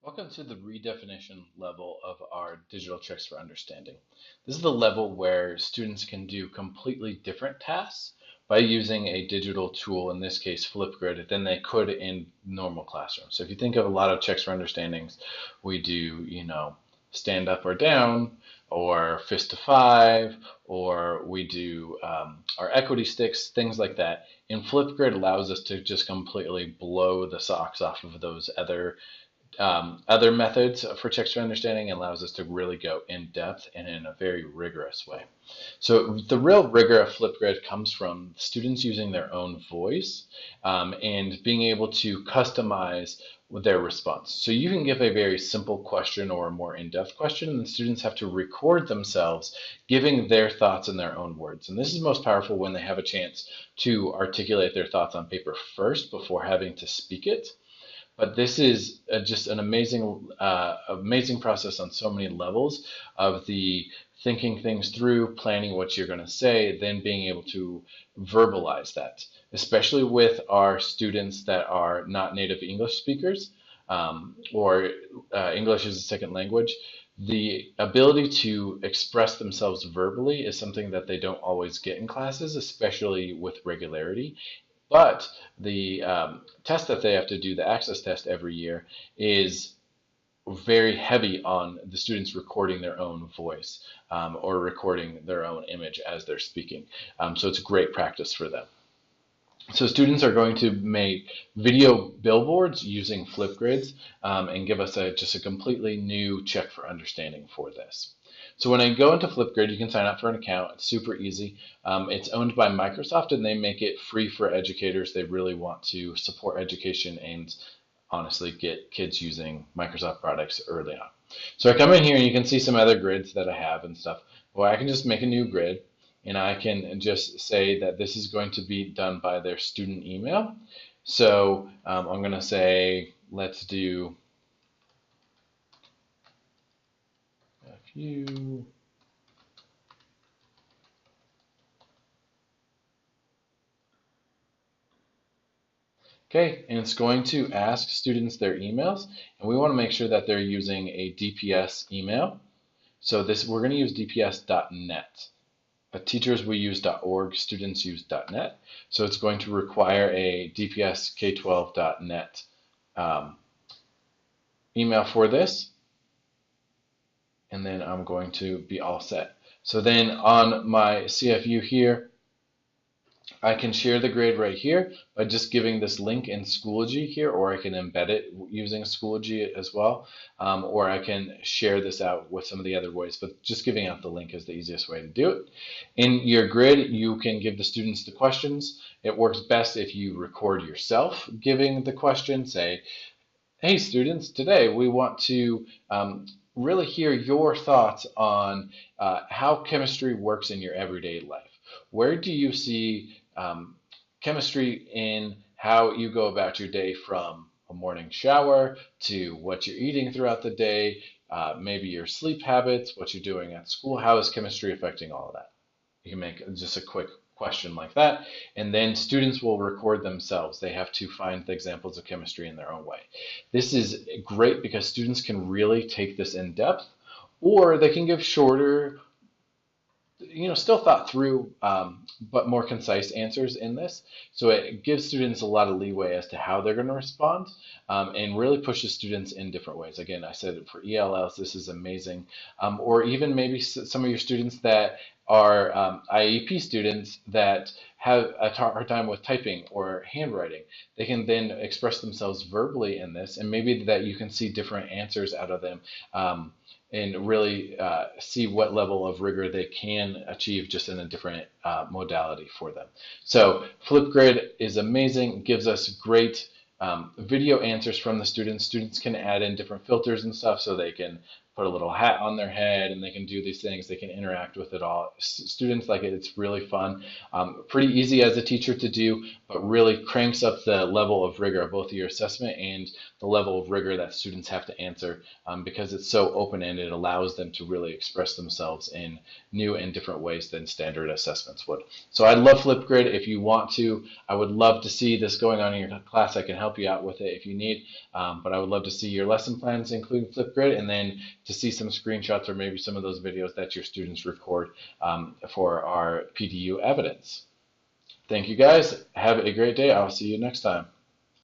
Welcome to the redefinition level of our digital checks for understanding. This is the level where students can do completely different tasks by using a digital tool, in this case Flipgrid, than they could in normal classrooms. So if you think of a lot of checks for understandings, we do, stand up or down, or fist to five, or we do our equity sticks, things like that. And Flipgrid allows us to just completely blow the socks off of those other methods for checks for understanding, and allows us to really go in depth and in a very rigorous way. So the real rigor of Flipgrid comes from students using their own voice and being able to customize their response. So you can give a very simple question or a more in-depth question, and the students have to record themselves giving their thoughts in their own words. And this is most powerful when they have a chance to articulate their thoughts on paper first before having to speak it. But this is just an amazing process on so many levels of the thinking things through, planning what you're going to say, then being able to verbalize that, especially with our students that are not native English speakers or English as a second language. The ability to express themselves verbally is something that they don't always get in classes, especially with regularity. But the test that they have to do, the access test every year, is very heavy on the students recording their own voice or recording their own image as they're speaking. So it's great practice for them. So students are going to make video billboards using Flipgrids and give us just a completely new check for understanding for this. So when I go into Flipgrid, you can sign up for an account. It's super easy. It's owned by Microsoft, and they make it free for educators. They really want to support education and honestly get kids using Microsoft products early on. So I come in here and you can see some other grids that I have and stuff. Well, I can just make a new grid and I can just say that this is going to be done by their student email. So I'm going to say, let's do a few. Okay, and it's going to ask students their emails, and we want to make sure that they're using a DPS email. So we're going to use dps.net. Teachers, we use .org, students use .net. So it's going to require a DPS K12.net email for this. And then I'm going to be all set. So then on my CFU here, I can share the grade right here by just giving this link in Schoology here, or I can embed it using Schoology as well, or I can share this out with some of the other ways, but just giving out the link is the easiest way to do it. In your grid, you can give the students the questions. It works best if you record yourself giving the question, say, hey students, today we want to really hear your thoughts on how chemistry works in your everyday life. Where do you see chemistry in how you go about your day, from a morning shower to what you're eating throughout the day, maybe your sleep habits, what you're doing at school? How is chemistry affecting all of that? You can make just a quick question like that, and then students will record themselves. They have to find the examples of chemistry in their own way. This is great because students can really take this in depth, or they can give shorter, still thought through, but more concise answers in this. So it gives students a lot of leeway as to how they're going to respond, and really pushes students in different ways. Again, I said for ELLs, this is amazing. Or even maybe some of your students that are IEP students that have a hard time with typing or handwriting. They can then express themselves verbally in this, and maybe that you can see different answers out of them. And really see what level of rigor they can achieve just in a different modality for them. So Flipgrid is amazing, gives us great video answers from the students. Students can add in different filters and stuff so they can put a little hat on their head, and they can do these things. They can interact with it all. Students like it. It's really fun. Pretty easy as a teacher to do, but really cranks up the level of rigor, both your assessment and the level of rigor that students have to answer, because it's so open-ended. It allows them to really express themselves in new and different ways than standard assessments would. So I love Flipgrid. If you want to, I would love to see this going on in your class. I can help you out with it if you need, but I would love to see your lesson plans including Flipgrid, and then to see some screenshots or maybe some of those videos that your students record for our PDU evidence. Thank you guys. Have a great day. I'll see you next time.